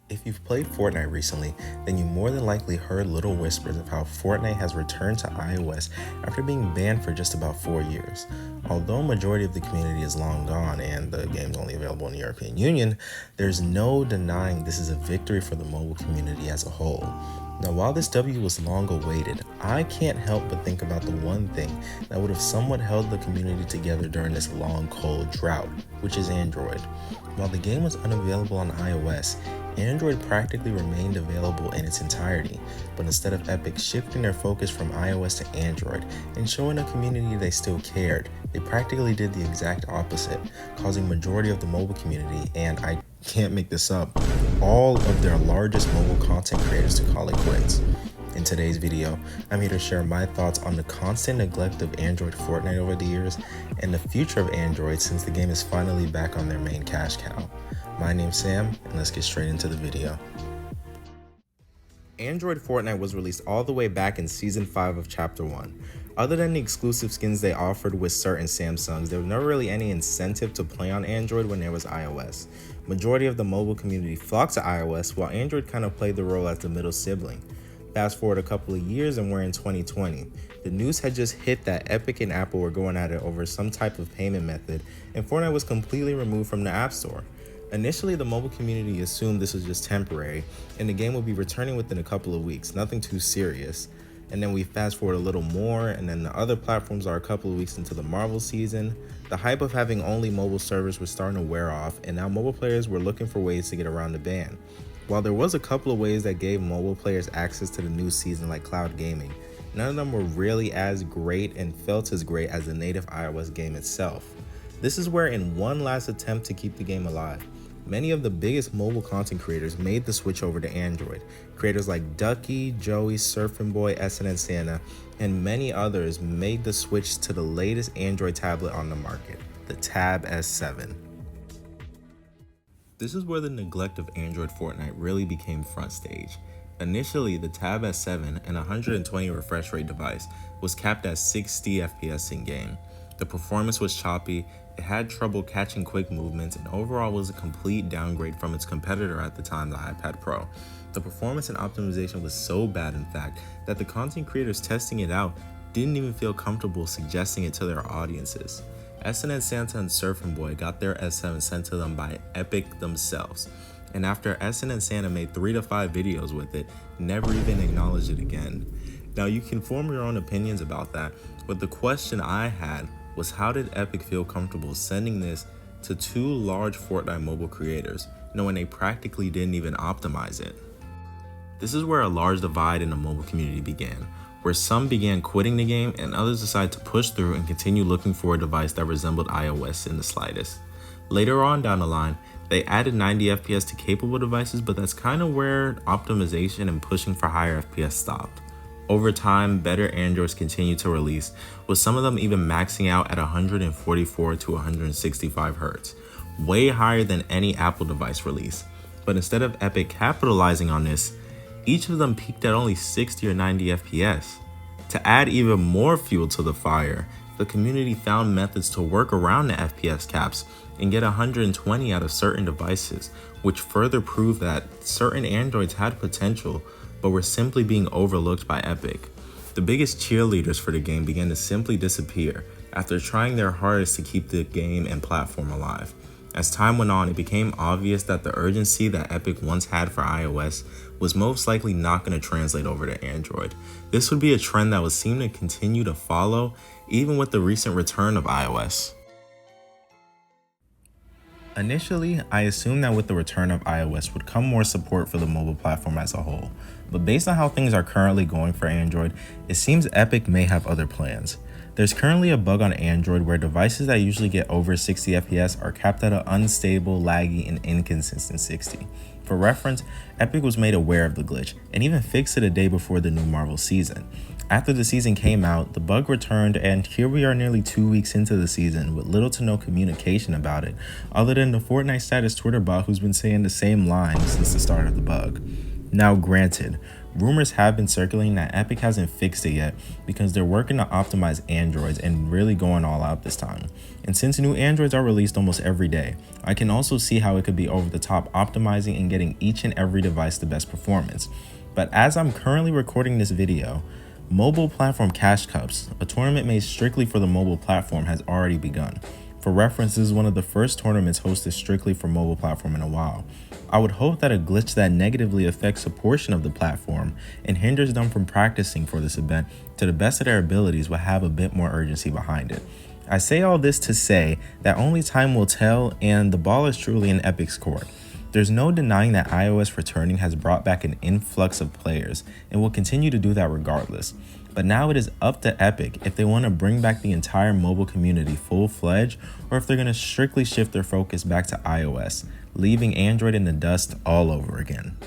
If you've played Fortnite recently, then you more than likely heard little whispers of how Fortnite has returned to iOS after being banned for just about 4 years. Although a majority of the community is long gone and the game's only available in the European Union, there's no denying this is a victory for the mobile community as a whole. Now, while this W was long awaited, I can't help but think about the one thing that would have somewhat held the community together during this long, cold drought, which is Android. While the game was unavailable on iOS, Android practically remained available in its entirety, but instead of Epic shifting their focus from iOS to Android and showing a community they still cared, they practically did the exact opposite, causing majority of the mobile community, and I can't make this up, all of their largest mobile content creators to call it quits. In today's video, I'm here to share my thoughts on the constant neglect of Android Fortnite over the years and the future of Android since the game is finally back on their main cash cow. My name's Sam, and let's get straight into the video. Android Fortnite was released all the way back in Season 5 of Chapter 1. Other than the exclusive skins they offered with certain Samsungs, there was never really any incentive to play on Android when there was iOS. Majority of the mobile community flocked to iOS, while Android kind of played the role as the middle sibling. Fast forward a couple of years and we're in 2020. The news had just hit that Epic and Apple were going at it over some type of payment method, and Fortnite was completely removed from the App Store. Initially, the mobile community assumed this was just temporary, and the game would be returning within a couple of weeks, nothing too serious. And then we fast forward a little more, and then the other platforms are a couple of weeks into the Marvel season. The hype of having only mobile servers was starting to wear off, and now mobile players were looking for ways to get around the ban. While there was a couple of ways that gave mobile players access to the new season like cloud gaming, none of them were really as great and felt as great as the native iOS game itself. This is where, in one last attempt to keep the game alive, many of the biggest mobile content creators made the switch over to Android. Creators like Ducky, Joey, Surfing Boy, SNN Santa, and many others made the switch to the latest Android tablet on the market, the Tab S7. This is where the neglect of Android Fortnite really became front stage. Initially, the Tab S7, an 120 refresh rate device, was capped at 60 FPS in-game. The performance was choppy, it had trouble catching quick movements, and overall was a complete downgrade from its competitor at the time, the iPad Pro. The performance and optimization was so bad, in fact, that the content creators testing it out didn't even feel comfortable suggesting it to their audiences. SNN Santa and Surfing Boy got their S7 sent to them by Epic themselves, and after SNN Santa made 3 to 5 videos with it, never even acknowledged it again. Now you can form your own opinions about that, but the question I had was, how did Epic feel comfortable sending this to 2 large Fortnite mobile creators, knowing they practically didn't even optimize it? This is where a large divide in the mobile community began, where some began quitting the game and others decided to push through and continue looking for a device that resembled iOS in the slightest. Later on down the line, they added 90 FPS to capable devices, but that's kind of where optimization and pushing for higher FPS stopped. Over time, better Androids continued to release, with some of them even maxing out at 144 to 165 Hz, way higher than any Apple device release. But instead of Epic capitalizing on this, each of them peaked at only 60 or 90 FPS. To add even more fuel to the fire, the community found methods to work around the FPS caps and get 120 out of certain devices, which further proved that certain Androids had potential but were simply being overlooked by Epic. The biggest cheerleaders for the game began to simply disappear after trying their hardest to keep the game and platform alive. As time went on, it became obvious that the urgency that Epic once had for iOS was most likely not going to translate over to Android. This would be a trend that would seem to continue to follow, even with the recent return of iOS. Initially, I assumed that with the return of iOS would come more support for the mobile platform as a whole, but based on how things are currently going for Android, it seems Epic may have other plans. There's currently a bug on Android where devices that usually get over 60 FPS are capped at an unstable, laggy, and inconsistent 60. For reference, Epic was made aware of the glitch and even fixed it a day before the new Marvel season. After the season came out, the bug returned, and here we are nearly 2 weeks into the season with little to no communication about it, other than the Fortnite status Twitter bot who's been saying the same line since the start of the bug. Now granted, Rumors have been circulating that Epic hasn't fixed it yet because they're working to optimize Androids and really going all out this time. And since new Androids are released almost every day, I can also see how it could be over the top optimizing and getting each and every device the best performance. But as I'm currently recording this video, Mobile Platform Cash Cups, a tournament made strictly for the mobile platform, has already begun. For reference, this is one of the first tournaments hosted strictly for mobile platform in a while. I would hope that a glitch that negatively affects a portion of the platform and hinders them from practicing for this event to the best of their abilities will have a bit more urgency behind it. I say all this to say that only time will tell, and the ball is truly in Epic's court. There's no denying that iOS returning has brought back an influx of players and will continue to do that regardless. But now it is up to Epic if they want to bring back the entire mobile community full-fledged or if they're going to strictly shift their focus back to iOS, leaving Android in the dust all over again.